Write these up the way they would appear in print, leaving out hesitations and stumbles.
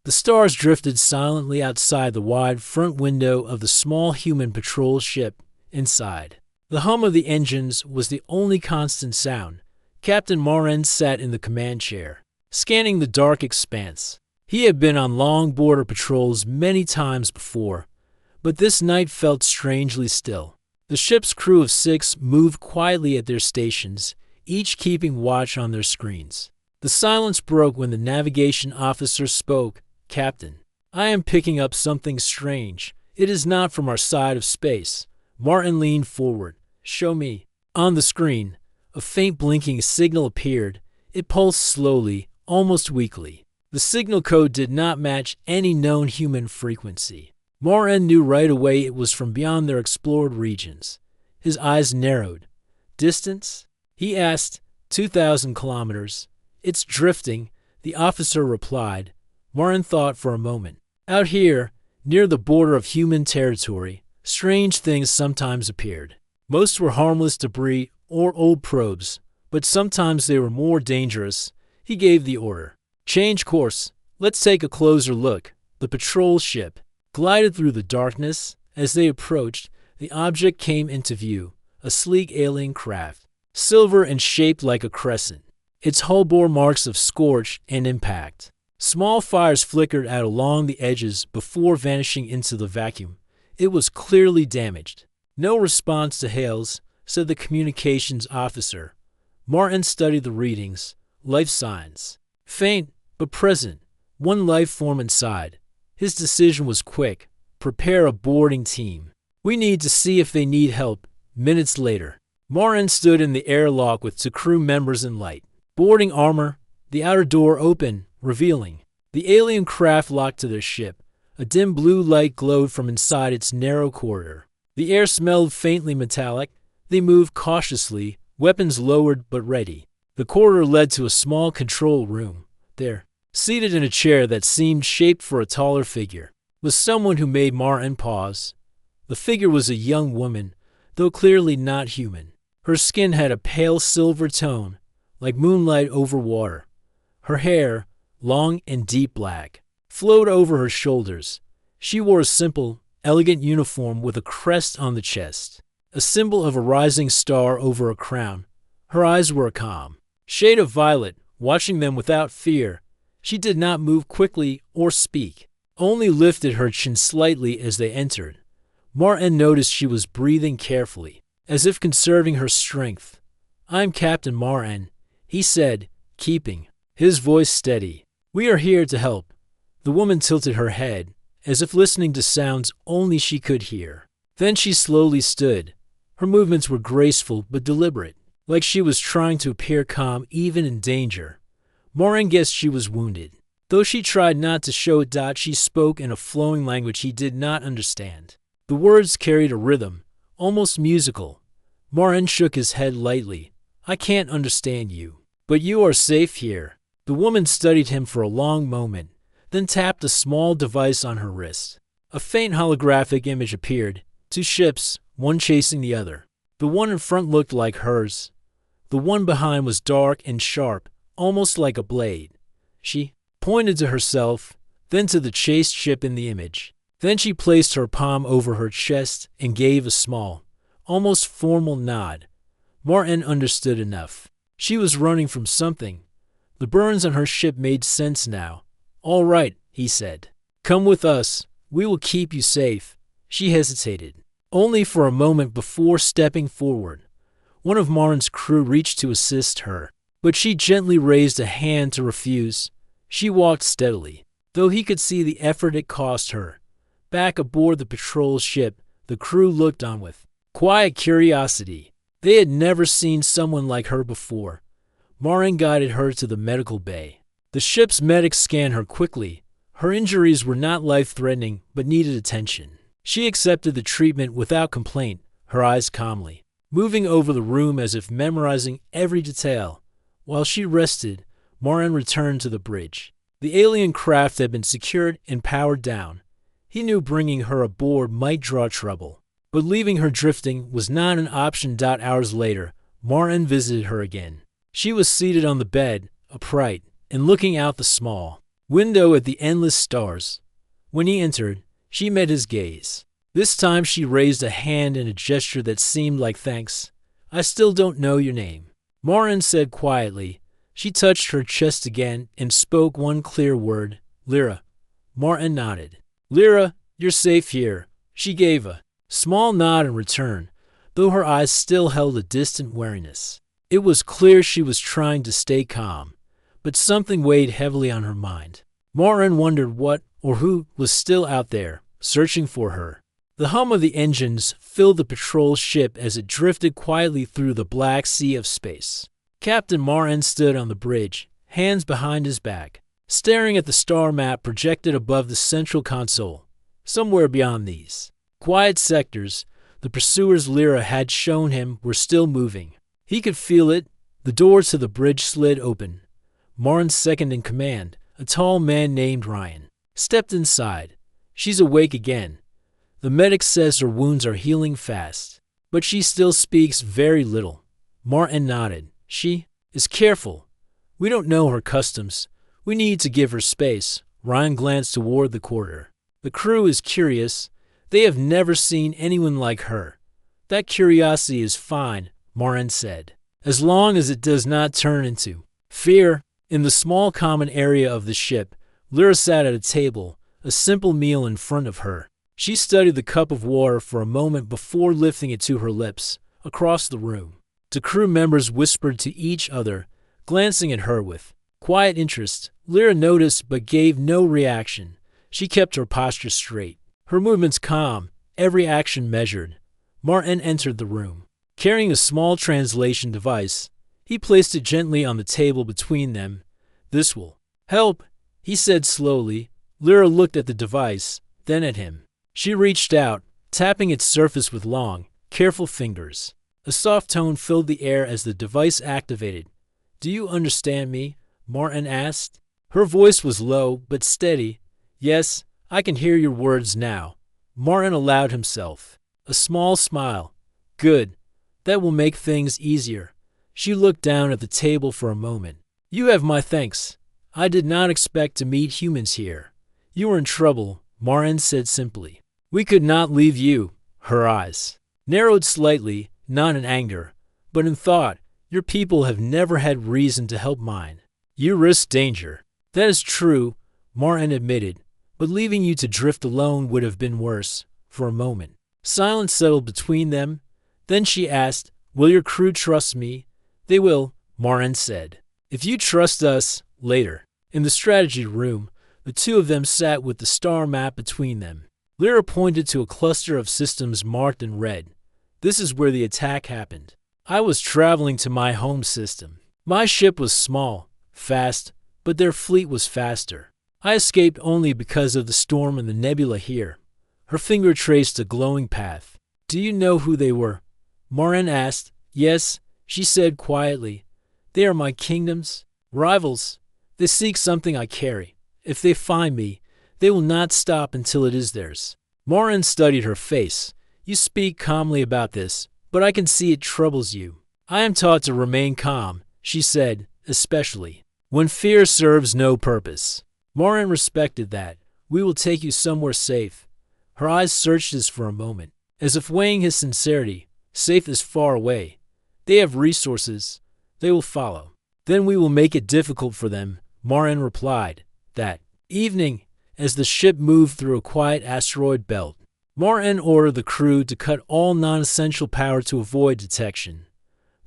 The stars drifted silently outside the wide front window of the small human patrol ship inside. The hum of the engines was the only constant sound. Captain Morin sat in the command chair, scanning the dark expanse. He had been on long border patrols many times before, but this night felt strangely still. The ship's crew of 6 moved quietly at their stations, each keeping watch on their screens. The silence broke when the navigation officer spoke. "Captain, I am picking up something strange. It is not from our side of space." Martin leaned forward. "Show me." On the screen, a faint blinking signal appeared. It pulsed slowly, almost weakly. The signal code did not match any known human frequency. Martin knew right away it was from beyond their explored regions. His eyes narrowed. "Distance?" he asked. 2,000 kilometers. "It's drifting," the officer replied. Martin thought for a moment. Out here, near the border of human territory, strange things sometimes appeared. Most were harmless debris or old probes, but sometimes they were more dangerous. He gave the order. "Change course. Let's take a closer look." The patrol ship glided through the darkness. As they approached, the object came into view, a sleek alien craft, silver and shaped like a crescent. Its hull bore marks of scorch and impact. Small fires flickered out along the edges before vanishing into the vacuum. It was clearly damaged. "No response to hails," said the communications officer. Martin studied the readings. Life signs. Faint, but present. One life form inside. His decision was quick. "Prepare a boarding team. We need to see if they need help." Minutes later, Martin stood in the airlock with 2 crew members in light. Boarding armor. The outer door opened, revealing the alien craft locked to their ship. A dim blue light glowed from inside its narrow corridor. The air smelled faintly metallic. They moved cautiously, weapons lowered but ready. The corridor led to a small control room. There, seated in a chair that seemed shaped for a taller figure, was someone who made Martin pause. The figure was a young woman, though clearly not human. Her skin had a pale silver tone, like moonlight over water. Her hair, long and deep black, flowed over her shoulders. She wore a simple, elegant uniform with a crest on the chest, a symbol of a rising star over a crown. Her eyes were a calm shade of violet, watching them without fear. She did not move quickly or speak, only lifted her chin slightly as they entered. Martin noticed she was breathing carefully, as if conserving her strength. "I'm Captain Martin," he said, keeping his voice steady. "We are here to help." The woman tilted her head, as if listening to sounds only she could hear. Then she slowly stood. Her movements were graceful but deliberate, like she was trying to appear calm even in danger. Martin guessed she was wounded. Though she tried not to show it, she spoke in a flowing language he did not understand. The words carried a rhythm, almost musical. Martin shook his head lightly. "I can't understand you, but you are safe here." The woman studied him for a long moment, then tapped a small device on her wrist. A faint holographic image appeared. 2 ships, one chasing the other. The one in front looked like hers. The one behind was dark and sharp, almost like a blade. She pointed to herself, then to the chased ship in the image. Then she placed her palm over her chest and gave a small, almost formal nod. Martin understood enough. She was running from something. The burns on her ship made sense now. "All right," he said. "Come with us. We will keep you safe." She hesitated, only for a moment before stepping forward. One of Martin's crew reached to assist her, but she gently raised a hand to refuse. She walked steadily, though he could see the effort it cost her. Back aboard the patrol ship, the crew looked on with quiet curiosity. They had never seen someone like her before. Martin guided her to the medical bay. The ship's medics scanned her quickly. Her injuries were not life-threatening, but needed attention. She accepted the treatment without complaint, her eyes calmly moving over the room as if memorizing every detail. While she rested, Martin returned to the bridge. The alien craft had been secured and powered down. He knew bringing her aboard might draw trouble, but leaving her drifting was not an option. Hours later, Martin visited her again. She was seated on the bed, upright, and looking out the small window at the endless stars. When he entered, she met his gaze. This time she raised a hand in a gesture that seemed like thanks. I still don't know your name, Morin said quietly. She touched her chest again and spoke one clear word, Lyra. Morin nodded. Lyra, you're safe here. She gave a small nod in return, though her eyes still held a distant wariness. It was clear she was trying to stay calm, but something weighed heavily on her mind. Morin wondered what or who was still out there, searching for her. The hum of the engines filled the patrol ship as it drifted quietly through the black sea of space. Captain Morin stood on the bridge, hands behind his back, staring at the star map projected above the central console. Somewhere beyond these quiet sectors, the pursuers Lyra had shown him were still moving. He could feel it. The door to the bridge slid open. Morin's second in command, a tall man named Ryan, stepped inside. She's awake again. The medic says her wounds are healing fast, but she still speaks very little. Morin nodded. She is careful. We don't know her customs. We need to give her space. Ryan glanced toward the corridor. The crew is curious. They have never seen anyone like her. That curiosity is fine, Morin said, as long as it does not turn into fear. In the small common area of the ship, Lyra sat at a table, a simple meal in front of her. She studied the cup of water for a moment before lifting it to her lips. Across the room, the crew members whispered to each other, glancing at her with quiet interest. Lyra noticed but gave no reaction. She kept her posture straight, her movements calm, every action measured. Morin entered the room, carrying a small translation device. He placed it gently on the table between them. This will help, he said slowly. Lyra looked at the device, then at him. She reached out, tapping its surface with long, careful fingers. A soft tone filled the air as the device activated. Do you understand me? Morin asked. Her voice was low but steady. Yes, I can hear your words now. Morin allowed himself a small smile. Good. That will make things easier. She looked down at the table for a moment. You have my thanks. I did not expect to meet humans here. You were in trouble, Morin said simply. We could not leave you. Her eyes narrowed slightly, not in anger, but in thought. Your people have never had reason to help mine. You risk danger. That is true, Morin admitted, but leaving you to drift alone would have been worse. For a moment, silence settled between them. Then she asked, will your crew trust me? They will, Morin said. If you trust us, later. In the strategy room, the two of them sat with the star map between them. Lyra pointed to a cluster of systems marked in red. This is where the attack happened. I was traveling to my home system. My ship was small, fast, but their fleet was faster. I escaped only because of the storm and the nebula here. Her finger traced a glowing path. Do you know who they were? Morin asked. Yes, she said quietly. They are my kingdom's rivals. They seek something I carry. If they find me, they will not stop until it is theirs. Morin studied her face. You speak calmly about this, but I can see it troubles you. I am taught to remain calm, she said, especially when fear serves no purpose. Morin respected that. We will take you somewhere safe. Her eyes searched his for a moment, as if weighing his sincerity. Safe is far away. They have resources. They will follow. Then we will make it difficult for them, Morin replied. That evening, as the ship moved through a quiet asteroid belt, Morin ordered the crew to cut all non-essential power to avoid detection.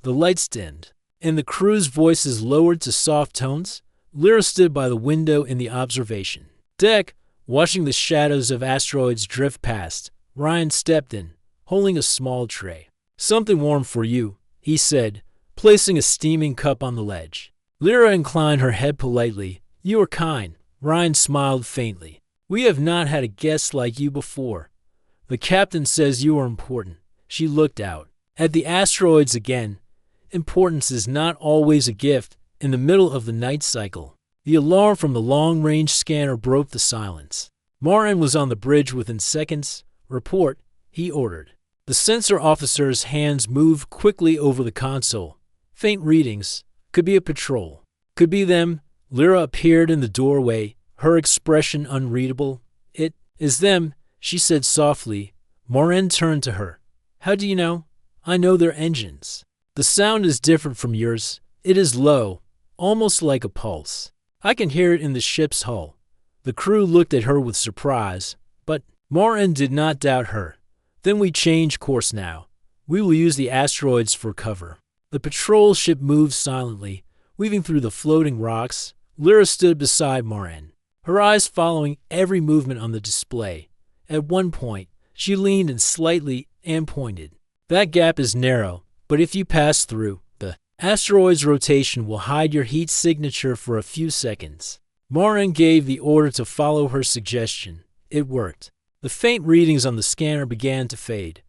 The lights dimmed, and the crew's voices lowered to soft tones. Lyra stood by the window in the observation deck, watching the shadows of asteroids drift past. Ryan stepped in, holding a small tray. Something warm for you, he said, placing a steaming cup on the ledge. Lyra inclined her head politely. You are kind. Ryan smiled faintly. We have not had a guest like you before. The captain says you are important. She looked out at the asteroids again. Importance is not always a gift. In the middle of the night cycle, the alarm from the long-range scanner broke the silence. Morin was on the bridge within seconds. Report, he ordered. The sensor officer's hands moved quickly over the console. Faint readings. Could be a patrol. Could be them. Lyra appeared in the doorway, her expression unreadable. "It is them," she said softly. Morin turned to her. "How do you know?" "I know their engines. The sound is different from yours. It is low, almost like a pulse. I can hear it in the ship's hull." The crew looked at her with surprise, but Morin did not doubt her. "Then we change course now. We will use the asteroids for cover." The patrol ship moved silently, weaving through the floating rocks. Lyra stood beside Morin, her eyes following every movement on the display. At one point, she leaned in slightly and pointed. "That gap is narrow, but if you pass through, the asteroid's rotation will hide your heat signature for a few seconds." Morin gave the order to follow her suggestion. It worked. The faint readings on the scanner began to fade.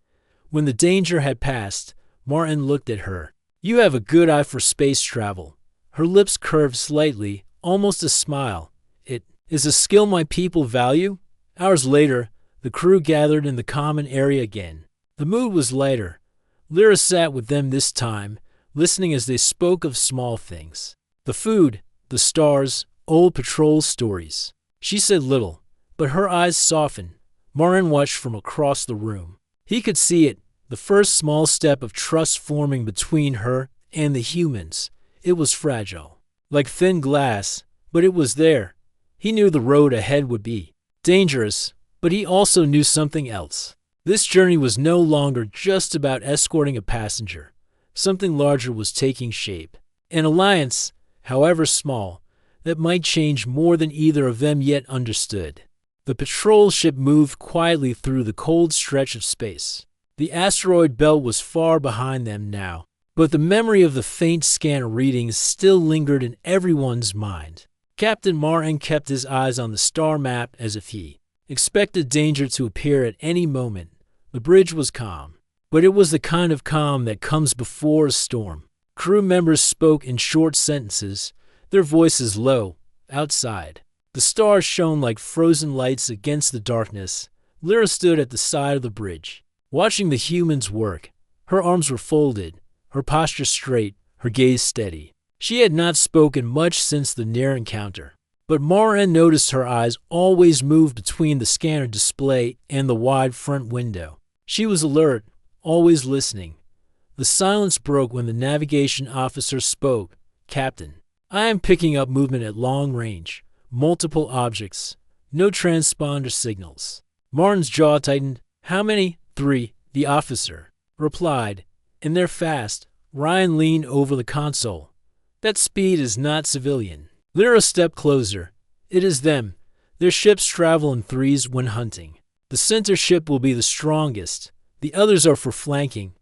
When the danger had passed, Morin looked at her. "You have a good eye for space travel." Her lips curved slightly, almost a smile. "It is a skill my people value." Hours later, the crew gathered in the common area again. The mood was lighter. Lyra sat with them this time, listening as they spoke of small things. The food, the stars, old patrol stories. She said little, but her eyes softened. Morin watched from across the room. He could see it, the first small step of trust forming between her and the humans. It was fragile, like thin glass, but it was there. He knew the road ahead would be dangerous, but he also knew something else. This journey was no longer just about escorting a passenger. Something larger was taking shape. An alliance, however small, that might change more than either of them yet understood. The patrol ship moved quietly through the cold stretch of space. The asteroid belt was far behind them now, but the memory of the faint scanner readings still lingered in everyone's mind. Captain Morin kept his eyes on the star map as if he expected danger to appear at any moment. The bridge was calm, but it was the kind of calm that comes before a storm. Crew members spoke in short sentences, their voices low, outside. The stars shone like frozen lights against the darkness. Lyra stood at the side of the bridge, watching the humans work. Her arms were folded, her posture straight, her gaze steady. She had not spoken much since the near encounter, but Morin noticed her eyes always moved between the scanner display and the wide front window. She was alert, always listening. The silence broke when the navigation officer spoke. "Captain, I am picking up movement at long range. Multiple objects. No transponder signals." Morin's jaw tightened. "How many?" "3, the officer replied. "And they're fast." Ryan leaned over the console. "That speed is not civilian." Lyra stepped closer. "It is them. Their ships travel in threes when hunting. The center ship will be the strongest. The others are for flanking."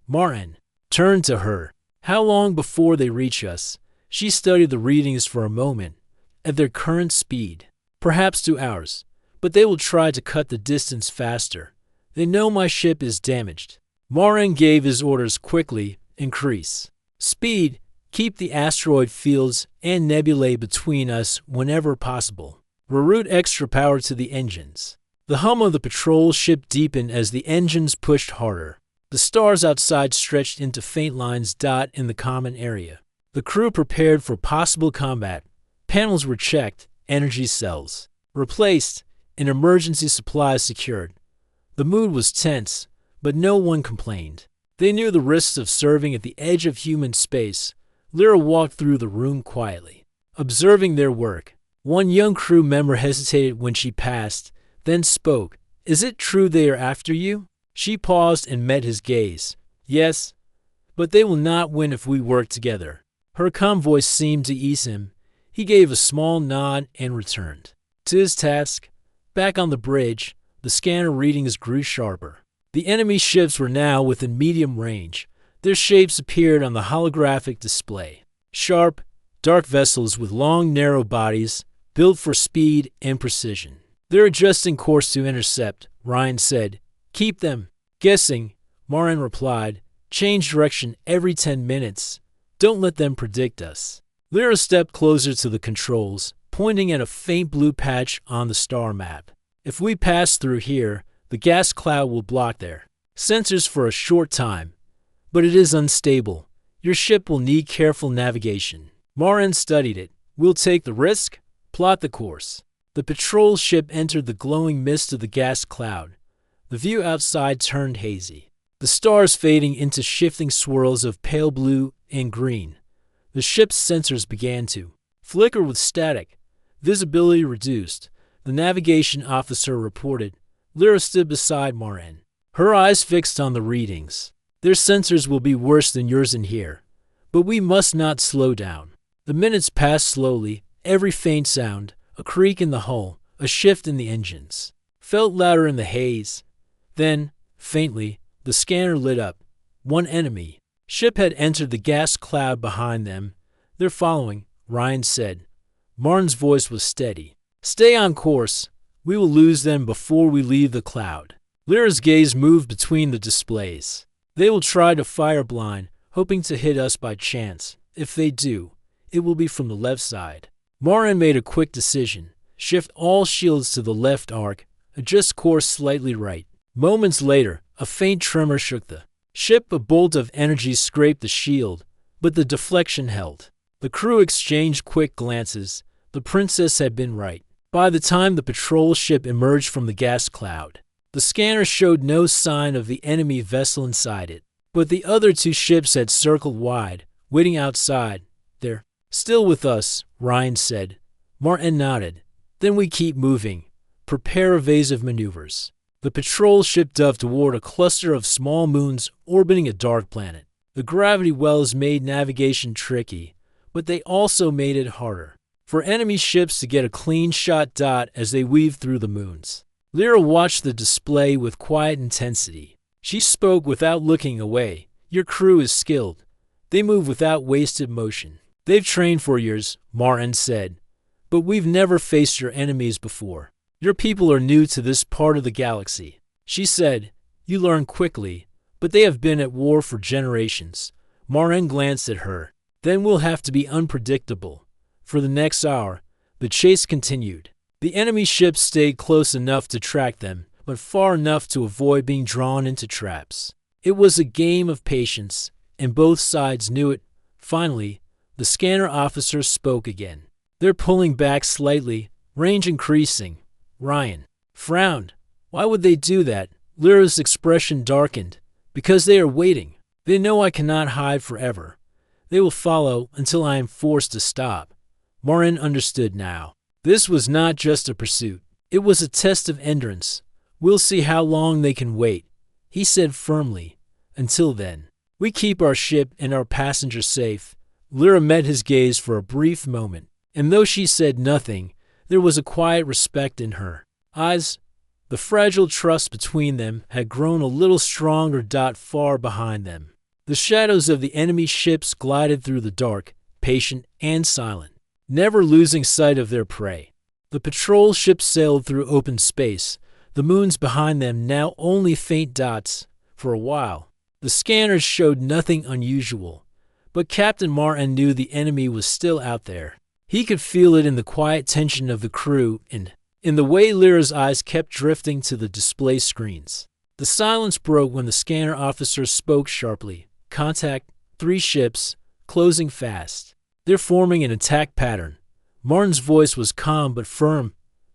Morin turned to her. "How long before they reach us?" She studied the readings for a moment. "At their current speed, perhaps 2 hours, but they will try to cut the distance faster. They know my ship is damaged." Morin gave his orders quickly. "Increase speed. Keep the asteroid fields and nebulae between us whenever possible. Reroute extra power to the engines." The hum of the patrol ship deepened as the engines pushed harder. The stars outside stretched into faint lines in the common area. The crew prepared for possible combat. Panels were checked, energy cells replaced, and emergency supplies secured. The mood was tense, but no one complained. They knew the risks of serving at the edge of human space. Lyra walked through the room quietly, observing their work. One young crew member hesitated when she passed, then spoke. "Is it true they are after you?" She paused and met his gaze. "Yes, but they will not win if we work together." Her calm voice seemed to ease him. He gave a small nod and returned to his task. Back on the bridge, the scanner readings grew sharper. The enemy ships were now within medium range. Their shapes appeared on the holographic display. Sharp, dark vessels with long, narrow bodies, built for speed and precision. "They're adjusting course to intercept," Ryan said. "Keep them guessing," Morin replied. "Change direction every 10 minutes. Don't let them predict us." Lyra stepped closer to the controls, pointing at a faint blue patch on the star map. "If we pass through here, the gas cloud will block their sensors for a short time. But it is unstable. Your ship will need careful navigation." Morin studied it. "We'll take the risk, plot the course, The patrol ship entered the glowing mist of the gas cloud. The view outside turned hazy, the stars fading into shifting swirls of pale blue and green. The ship's sensors began to flicker with static. Visibility reduced. The navigation officer reported. Lyra stood beside Morin, her eyes fixed on the readings. Their sensors will be worse than yours in here, but we must not slow down. The minutes passed slowly. Every faint sound, a creak in the hull, a shift in the engines, felt louder in the haze. Then, faintly, the scanner lit up. One enemy ship had entered the gas cloud behind them. They're following, Ryan said. Martin's voice was steady. Stay on course. We will lose them before we leave the cloud. Lyra's gaze moved between the displays. They will try to fire blind, hoping to hit us by chance. If they do, it will be from the left side. Martin made a quick decision. Shift all shields to the left arc. Adjust course slightly right. Moments later, a faint tremor shook the ship. A bolt of energy scraped the shield, but the deflection held. The crew exchanged quick glances. The princess had been right. By the time the patrol ship emerged from the gas cloud, the scanner showed no sign of the enemy vessel inside it. But the other two ships had circled wide, waiting outside. They're still with us, Ryan said. Martin nodded. Then we keep moving. Prepare evasive maneuvers. The patrol ship dove toward a cluster of small moons orbiting a dark planet. The gravity wells made navigation tricky, but they also made it harder for enemy ships to get a clean shot dot as they weaved through the moons. Lyra watched the display with quiet intensity. She spoke without looking away. Your crew is skilled. They move without wasted motion. They've trained for years, Martin said. But we've never faced your enemies before. Your people are new to this part of the galaxy. She said, you learn quickly, but they have been at war for generations. Martin glanced at her. Then we'll have to be unpredictable. For the next hour, the chase continued. The enemy ships stayed close enough to track them, but far enough to avoid being drawn into traps. It was a game of patience, and both sides knew it. Finally, the scanner officer spoke again. They're pulling back slightly, range increasing. Ryan frowned. Why would they do that? Lyra's expression darkened. Because they are waiting. They know I cannot hide forever. They will follow until I am forced to stop. Martin understood now. This was not just a pursuit. It was a test of endurance. We'll see how long they can wait, he said firmly. Until then, we keep our ship and our passengers safe. Lyra met his gaze for a brief moment, and though she said nothing, there was a quiet respect in her eyes. The fragile trust between them had grown a little stronger. Far behind them, the shadows of the enemy ships glided through the dark, patient and silent, never losing sight of their prey. The patrol ships sailed through open space, the moons behind them now only faint dots. For a while, the scanners showed nothing unusual, but Captain Martin knew the enemy was still out there. He could feel it in the quiet tension of the crew and in the way Lyra's eyes kept drifting to the display screens. The silence broke when the scanner officer spoke sharply. Contact, 3 ships, closing fast. They're forming an attack pattern. Martin's voice was calm but firm.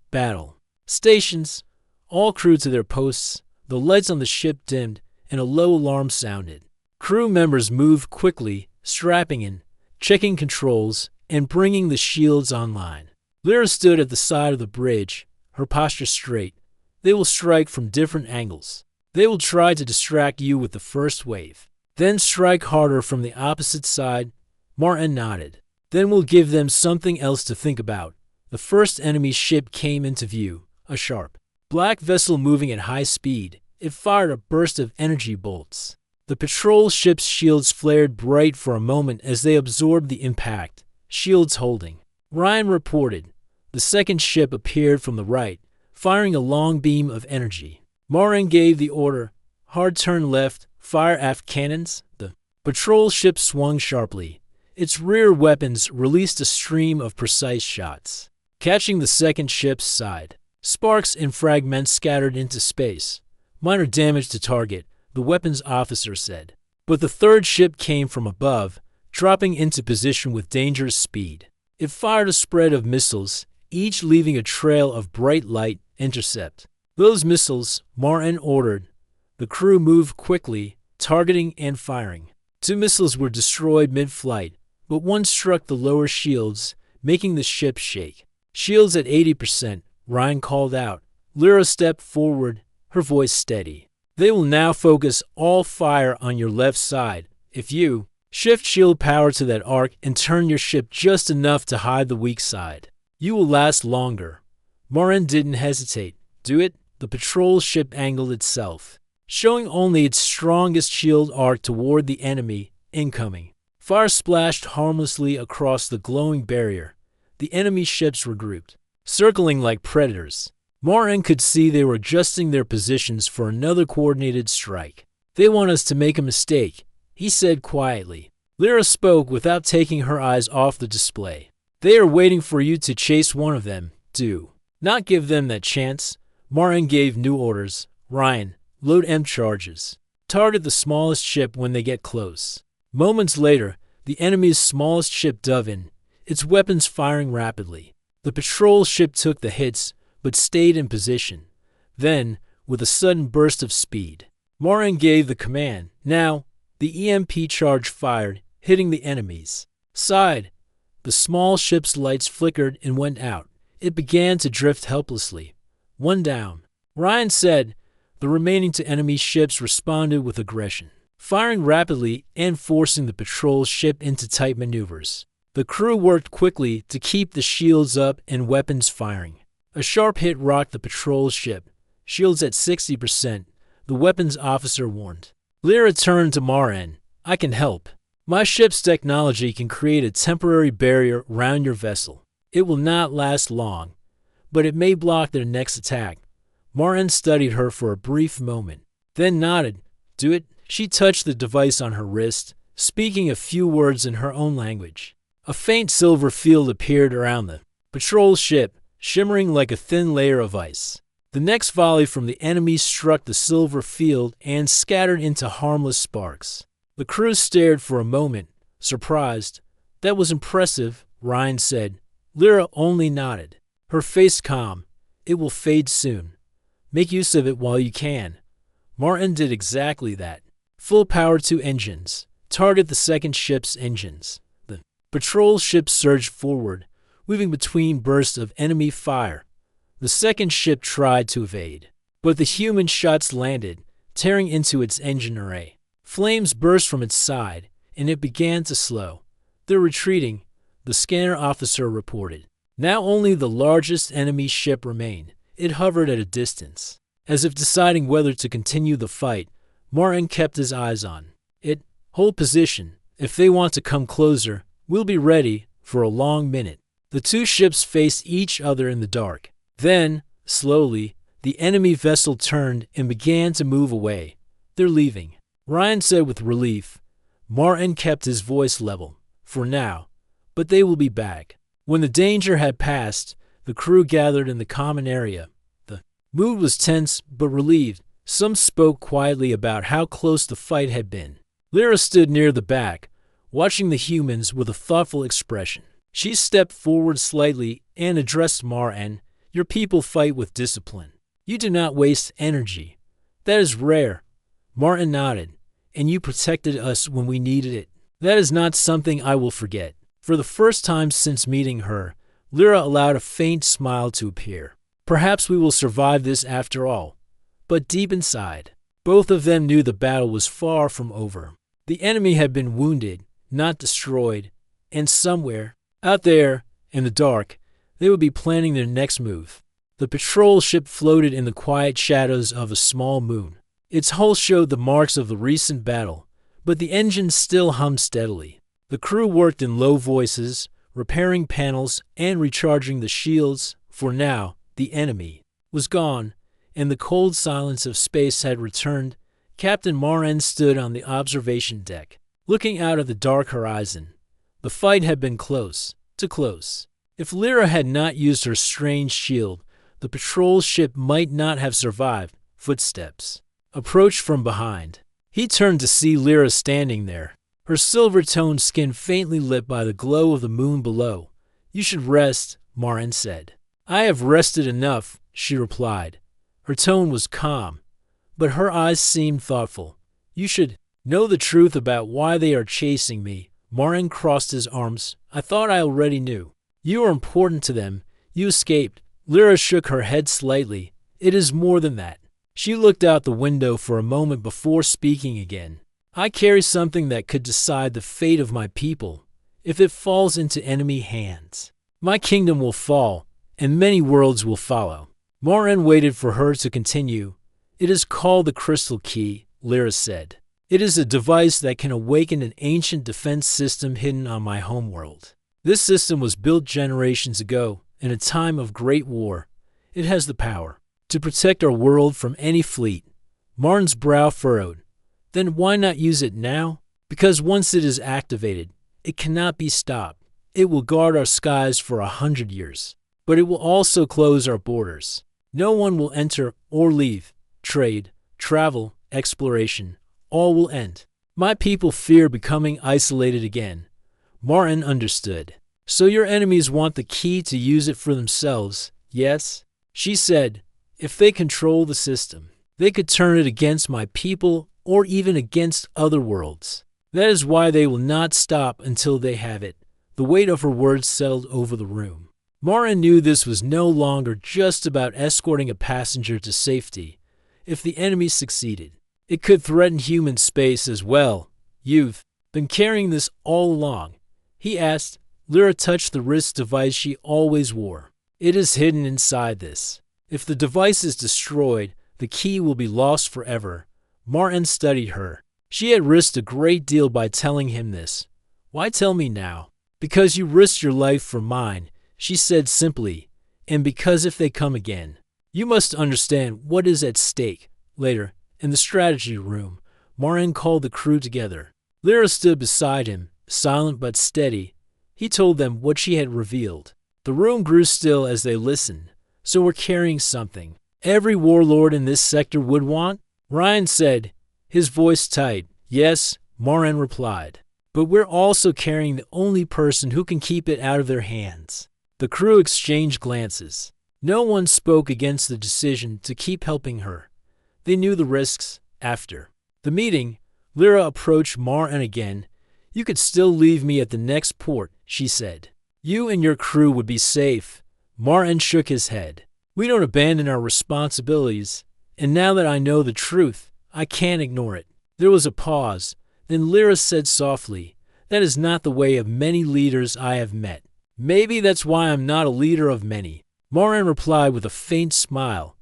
Battle. Stations. All crew to their posts. The lights on the ship dimmed, and a low alarm sounded. Crew members moved quickly, strapping in, checking controls, and bringing the shields online. Lyra stood at the side of the bridge, her posture straight. They will strike from different angles. They will try to distract you with the first wave, then strike harder from the opposite side. Martin nodded. Then we'll give them something else to think about. The first enemy ship came into view, a sharp, black vessel moving at high speed. It fired a burst of energy bolts. The patrol ship's shields flared bright for a moment as they absorbed the impact, shields holding. Ryan reported. The second ship appeared from the right, firing a long beam of energy. Martin gave the order, hard turn left, fire aft cannons. The patrol ship swung sharply. Its rear weapons released a stream of precise shots, catching the second ship's side. Sparks and fragments scattered into space. Minor damage to target, the weapons officer said. But the third ship came from above, dropping into position with dangerous speed. It fired a spread of missiles, each leaving a trail of bright light intercept. Those missiles, Martin ordered. The crew moved quickly, targeting and firing. 2 missiles were destroyed mid-flight, but one struck the lower shields, making the ship shake. Shields at 80%, Ryan called out. Lyra stepped forward, her voice steady. They will now focus all fire on your left side. If you shift shield power to that arc and turn your ship just enough to hide the weak side, you will last longer. Martin didn't hesitate. Do it. The patrol ship angled itself, showing only its strongest shield arc toward the enemy incoming. Fire splashed harmlessly across the glowing barrier. The enemy ships regrouped, circling like predators. Martin could see they were adjusting their positions for another coordinated strike. They want us to make a mistake, he said quietly. Lyra spoke without taking her eyes off the display. They are waiting for you to chase one of them. Do not give them that chance. Martin gave new orders. Ryan, load M charges. Target the smallest ship when they get close. Moments later, the enemy's smallest ship dove in, its weapons firing rapidly. The patrol ship took the hits, but stayed in position. Then, with a sudden burst of speed, Martin gave the command. Now, the EMP charge fired, hitting the enemy's side. The small ship's lights flickered and went out. It began to drift helplessly. One down. Ryan said. The remaining 2 enemy ships responded with aggression, firing rapidly and forcing the patrol ship into tight maneuvers. The crew worked quickly to keep the shields up and weapons firing. A sharp hit rocked the patrol ship. Shields at 60%, the weapons officer warned. Lyra turned to Martin. I can help. My ship's technology can create a temporary barrier around your vessel. It will not last long, but it may block their next attack. Martin studied her for a brief moment, then nodded. Do it. She touched the device on her wrist, speaking a few words in her own language. A faint silver field appeared around the patrol ship, shimmering like a thin layer of ice. The next volley from the enemy struck the silver field and scattered into harmless sparks. The crew stared for a moment, surprised. That was impressive, Ryan said. Lyra only nodded, her face calm. It will fade soon. Make use of it while you can. Martin did exactly that. Full power to engines. Target the second ship's engines. The patrol ship surged forward, weaving between bursts of enemy fire. The second ship tried to evade, but the human shots landed, tearing into its engine array. Flames burst from its side, and it began to slow. They're retreating, the scanner officer reported. Now only the largest enemy ship remained. It hovered at a distance. As if deciding whether to continue the fight, Martin kept his eyes on it. Hold position. If they want to come closer, we'll be ready for a long minute. The 2 ships faced each other in the dark. Then, slowly, the enemy vessel turned and began to move away. They're leaving, Ryan said with relief. Martin kept his voice level, for now, but they will be back. When the danger had passed, the crew gathered in the common area. The mood was tense but relieved. Some spoke quietly about how close the fight had been. Lyra stood near the back, watching the humans with a thoughtful expression. She stepped forward slightly and addressed Martin. Your people fight with discipline. You do not waste energy. That is rare. Martin nodded. And you protected us when we needed it. That is not something I will forget. For the first time since meeting her, Lyra allowed a faint smile to appear. Perhaps we will survive this after all. But deep inside, both of them knew the battle was far from over. The enemy had been wounded, not destroyed, and somewhere, out there, in the dark, they would be planning their next move. The patrol ship floated in the quiet shadows of a small moon. Its hull showed the marks of the recent battle, but the engine still hummed steadily. The crew worked in low voices, repairing panels and recharging the shields. For now, the enemy was gone, and the cold silence of space had returned. Captain Martin stood on the observation deck, looking out at the dark horizon. The fight had been close, too close. If Lyra had not used her strange shield, the patrol ship might not have survived. Footsteps approached from behind. He turned to see Lyra standing there, her silver-toned skin faintly lit by the glow of the moon below. You should rest, Martin said. I have rested enough, she replied. Her tone was calm, but her eyes seemed thoughtful. You should know the truth about why they are chasing me. Morin crossed his arms. I thought I already knew. You are important to them. You escaped. Lyra shook her head slightly. It is more than that. She looked out the window for a moment before speaking again. I carry something that could decide the fate of my people. If it falls into enemy hands, my kingdom will fall, and many worlds will follow. Morin waited for her to continue. It is called the Crystal Key, Lyra said. It is a device that can awaken an ancient defense system hidden on my homeworld. This system was built generations ago, in a time of great war. It has the power to protect our world from any fleet. Morin's brow furrowed. Then why not use it now? Because once it is activated, it cannot be stopped. It will guard our skies for 100 years. But it will also close our borders. No one will enter or leave. Trade, travel, exploration, all will end. My people fear becoming isolated again. Morin understood. So your enemies want the key to use it for themselves, yes? She said, if they control the system, they could turn it against my people or even against other worlds. That is why they will not stop until they have it. The weight of her words settled over the room. Morin knew this was no longer just about escorting a passenger to safety. If the enemy succeeded, it could threaten human space as well. You've been carrying this all along, he asked. Lyra touched the wrist device she always wore. It is hidden inside this. If the device is destroyed, the key will be lost forever. Morin studied her. She had risked a great deal by telling him this. Why tell me now? Because you risked your life for mine, she said simply, and because if they come again, you must understand what is at stake. Later, in the strategy room, Morin called the crew together. Lyra stood beside him, silent but steady. He told them what she had revealed. The room grew still as they listened. So we're carrying something every warlord in this sector would want? Ryan said, his voice tight. Yes, Morin replied. But we're also carrying the only person who can keep it out of their hands. The crew exchanged glances. No one spoke against the decision to keep helping her. They knew the risks. After the meeting, Lyra approached Morin again. You could still leave me at the next port, she said. You and your crew would be safe. Morin shook his head. We don't abandon our responsibilities, and now that I know the truth, I can't ignore it. There was a pause. Then Lyra said softly, that is not the way of many leaders I have met. Maybe that's why I'm not a leader of many. Morin replied with a faint smile.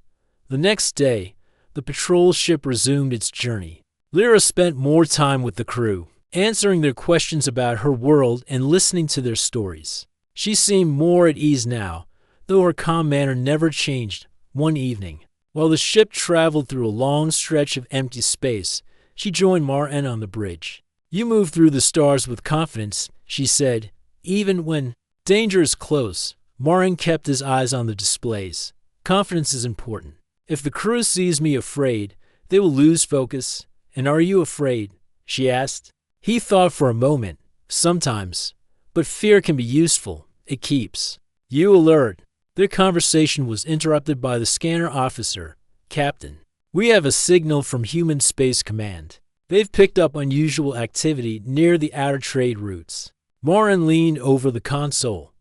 The next day, the patrol ship resumed its journey. Lyra spent more time with the crew, answering their questions about her world and listening to their stories. She seemed more at ease now, though her calm manner never changed. One evening, while the ship traveled through a long stretch of empty space, she joined Morin on the bridge. You move through the stars with confidence, she said, even when danger is close. Morin kept his eyes on the displays. Confidence is important. If the crew sees me afraid, they will lose focus. And are you afraid? She asked. He thought for a moment. Sometimes. But fear can be useful. It keeps you alert. Their conversation was interrupted by the scanner officer. Captain, we have a signal from Human Space Command. They've picked up unusual activity near the outer trade routes. Morin leaned over the console.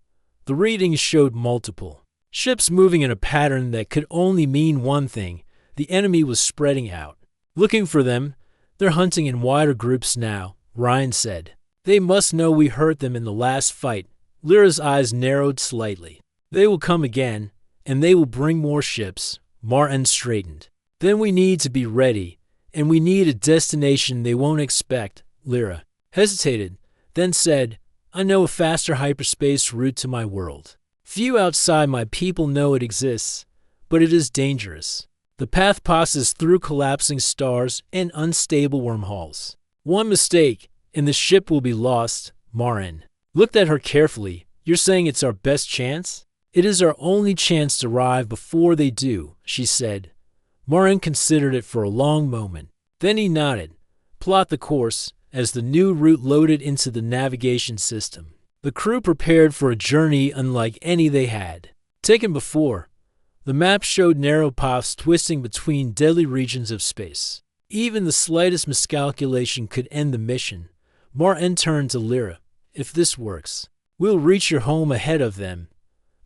The readings showed multiple ships moving in a pattern that could only mean one thing. The enemy was spreading out. Looking for them. They're hunting in wider groups now, Ryan said. They must know we hurt them in the last fight. Lyra's eyes narrowed slightly. They will come again, and they will bring more ships. Morin straightened. Then we need to be ready, and we need a destination they won't expect. Lyra hesitated, then said, I know a faster hyperspace route to my world. Few outside my people know it exists, but it is dangerous. The path passes through collapsing stars and unstable wormholes. One mistake, and the ship will be lost. Morin looked at her carefully. You're saying it's our best chance? It is our only chance to arrive before they do, she said. Morin considered it for a long moment. Then he nodded. Plot the course, as the new route loaded into the navigation system. The crew prepared for a journey unlike any they had. taken before. The map showed narrow paths twisting between deadly regions of space. Even the slightest miscalculation could end the mission. Martin turned to Lyra. If this works, we'll reach your home ahead of them.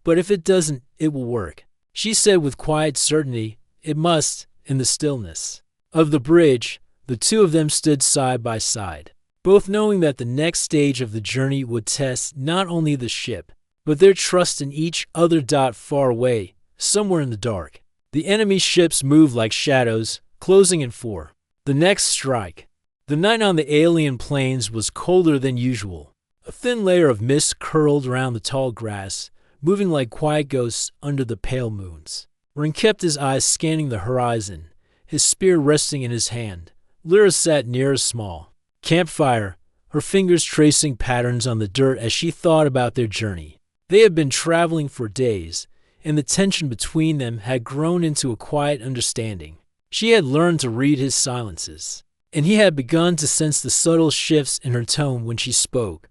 But if it doesn't, it will work. She said with quiet certainty. It must, in the stillness of the bridge. The two of them stood side by side, both knowing that the next stage of the journey would test not only the ship, but their trust in each other. Far away, somewhere in the dark, the enemy ships moved like shadows, closing in for the next strike. The night on the alien plains was colder than usual. A thin layer of mist curled around the tall grass, moving like quiet ghosts under the pale moons. Ren kept his eyes scanning the horizon, his spear resting in his hand. Lyra sat near a small campfire, her fingers tracing patterns on the dirt as she thought about their journey. They had been traveling for days, and the tension between them had grown into a quiet understanding. She had learned to read his silences, and he had begun to sense the subtle shifts in her tone when she spoke.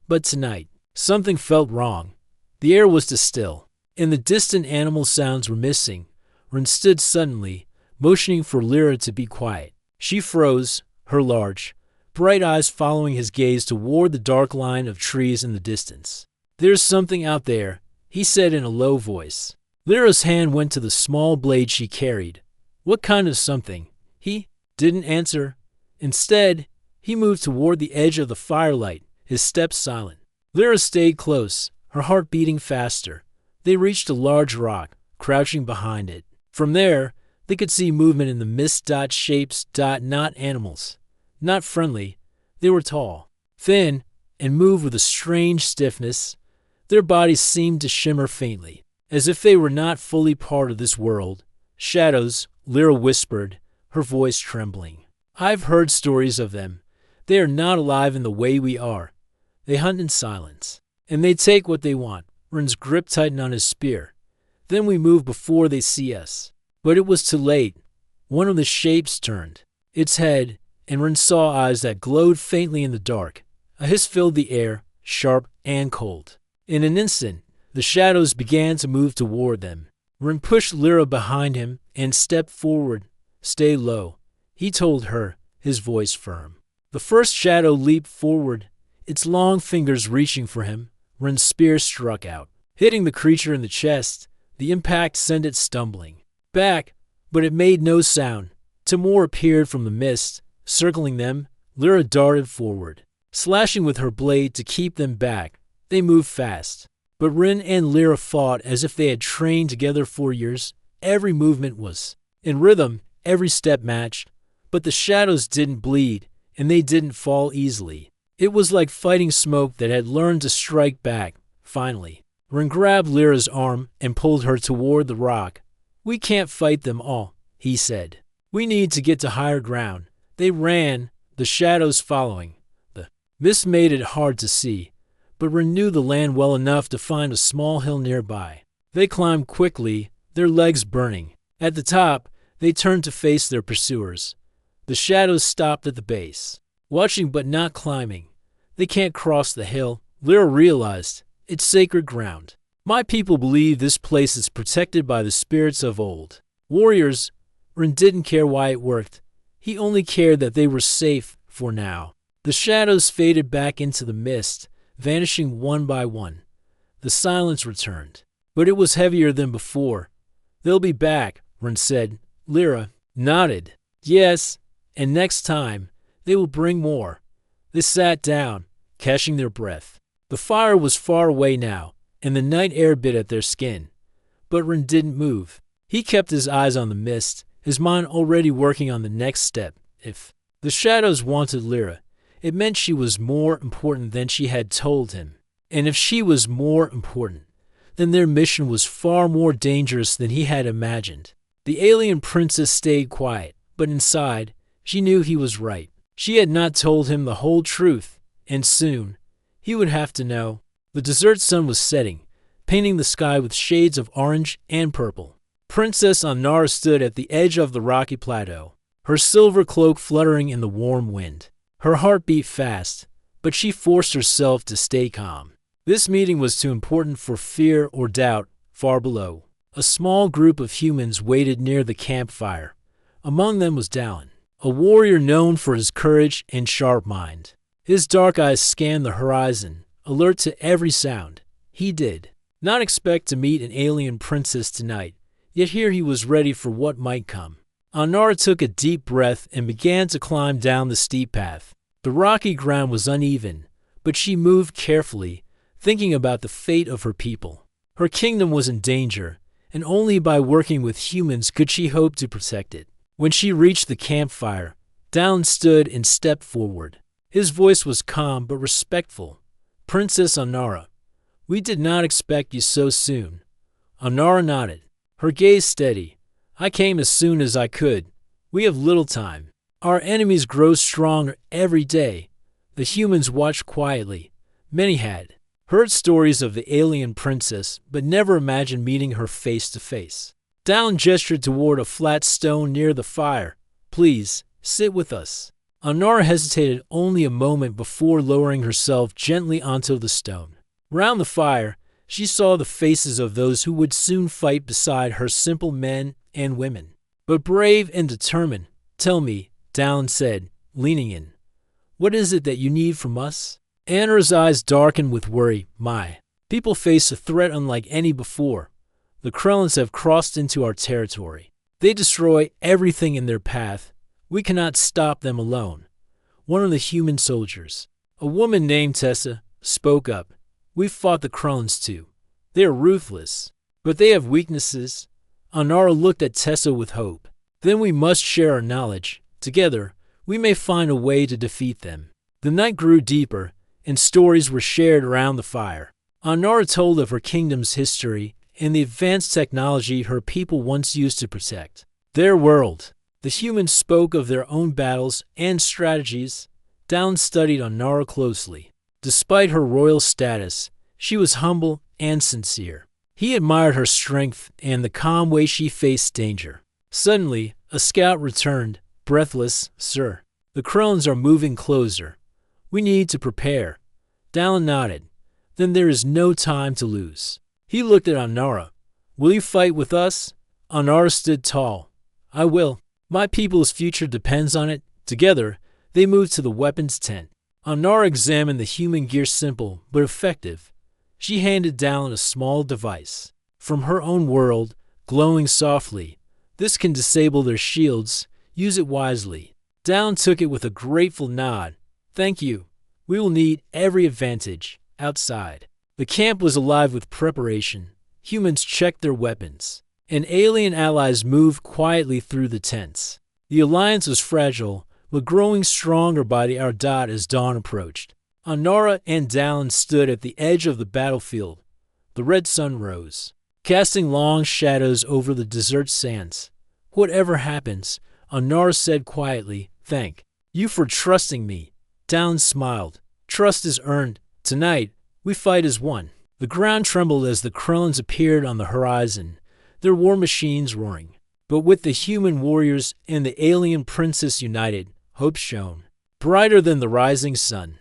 But tonight, something felt wrong. The air was too still, and the distant animal sounds were missing. Ren stood suddenly, motioning for Lyra to be quiet. She froze, her large, bright eyes following his gaze toward the dark line of trees in the distance. There's something out there, he said in a low voice. Lyra's hand went to the small blade she carried. What kind of something? He didn't answer. Instead, he moved toward the edge of the firelight, his steps silent. Lyra stayed close, her heart beating faster. They reached a large rock, crouching behind it. From there, they could see movement in the mist. Shapes. Not animals. Not friendly. They were tall, thin, and moved with a strange stiffness. Their bodies seemed to shimmer faintly, as if they were not fully part of this world. Shadows, Lyra whispered, her voice trembling. I've heard stories of them. They are not alive in the way we are. They hunt in silence, and they take what they want. Ren's grip tightened on his spear. Then we move before they see us. But it was too late. One of the shapes turned its head, and Ren saw eyes that glowed faintly in the dark. A hiss filled the air, sharp and cold. In an instant, the shadows began to move toward them. Ren pushed Lyra behind him and stepped forward. Stay low, he told her, his voice firm. The first shadow leaped forward, its long fingers reaching for him. Ren's spear struck out, hitting the creature in the chest. The impact sent it stumbling back, but it made no sound. Timur appeared from the mist, circling them. Lyra darted forward, slashing with her blade to keep them back. They moved fast, but Ren and Lyra fought as if they had trained together for years. Every movement was in rhythm, every step matched, but the shadows didn't bleed, and they didn't fall easily. It was like fighting smoke that had learned to strike back. Finally, Ren grabbed Lyra's arm and pulled her toward the rock. We can't fight them all, he said. We need to get to higher ground. They ran, the shadows following. The mist made it hard to see, but Ren knew the land well enough to find a small hill nearby. They climbed quickly, their legs burning. At the top, they turned to face their pursuers. The shadows stopped at the base, watching but not climbing. They can't cross the hill, Lyra realized. It's sacred ground. My people believe this place is protected by the spirits of old warriors. Ren didn't care why it worked. He only cared that they were safe for now. The shadows faded back into the mist, vanishing one by one. The silence returned, but it was heavier than before. They'll be back, Ren said. Lyra nodded. Yes, and next time, they will bring more. They sat down, catching their breath. The fire was far away now, and the night air bit at their skin. But Ren didn't move. He kept his eyes on the mist, his mind already working on the next step. If the shadows wanted Lyra, it meant she was more important than she had told him. And if she was more important, then their mission was far more dangerous than he had imagined. The alien princess stayed quiet, but inside, she knew he was right. She had not told him the whole truth, and soon, he would have to know. The desert sun was setting, painting the sky with shades of orange and purple. Princess Anara stood at the edge of the rocky plateau, her silver cloak fluttering in the warm wind. Her heart beat fast, but she forced herself to stay calm. This meeting was too important for fear or doubt. far below. A small group of humans waited near the campfire. Among them was Dallin, a warrior known for his courage and sharp mind. His dark eyes scanned the horizon, alert to every sound. He did not expect to meet an alien princess tonight, yet here he was ready for what might come. Anara took a deep breath and began to climb down the steep path. The rocky ground was uneven, but she moved carefully, thinking about the fate of her people. Her kingdom was in danger, and only by working with humans could she hope to protect it. When she reached the campfire, Dallin stood and stepped forward. His voice was calm but respectful. "Princess Anara, we did not expect you so soon." Anara nodded, her gaze steady. "I came as soon as I could. We have little time. Our enemies grow stronger every day." The humans watched quietly. Many had heard stories of the alien princess, but never imagined meeting her face to face. Dallin gestured toward a flat stone near the fire. "Please, sit with us." Anara hesitated only a moment before lowering herself gently onto the stone. Round the fire, she saw the faces of those who would soon fight beside her, simple men and women, but brave and determined. "Tell me," Dallin said, leaning in, "what is it that you need from us?" Anara's eyes darkened with worry. "My people face a threat unlike any before. The Krellans have crossed into our territory. They destroy everything in their path. We cannot stop them alone." One of the human soldiers, a woman named Tessa, spoke up. "We've fought the Krellans too. They are ruthless, but they have weaknesses." Anara looked at Tessa with hope. "Then we must share our knowledge. Together, we may find a way to defeat them." The night grew deeper, and stories were shared around the fire. Anara told of her kingdom's history and the advanced technology her people once used to protect their world. The humans spoke of their own battles and strategies. Dallin studied Anara closely. Despite her royal status, she was humble and sincere. He admired her strength and the calm way she faced danger. Suddenly, a scout returned, breathless. "Sir, the Krellans are moving closer. We need to prepare." Dallin nodded. "Then there is no time to lose." He looked at Anara. "Will you fight with us?" Anara stood tall. "I will. My people's future depends on it." Together, they moved to the weapons tent. Anara examined the human gear, simple but effective. She handed Dallin a small device from her own world, glowing softly. "This can disable their shields. Use it wisely." Dallin took it with a grateful nod. "Thank you. We will need every advantage." Outside, the camp was alive with preparation. Humans checked their weapons, and alien allies moved quietly through the tents. The alliance was fragile, but growing stronger by the hour as dawn approached. Anara and Dallin stood at the edge of the battlefield. The red sun rose, casting long shadows over the desert sands. "Whatever happens," Anara said quietly, "thank you for trusting me." Dallin smiled. "Trust is earned. Tonight, we fight as one." The ground trembled as the Krellans appeared on the horizon, their war machines roaring. But with the human warriors and the alien princess united, hope shone brighter than the rising sun.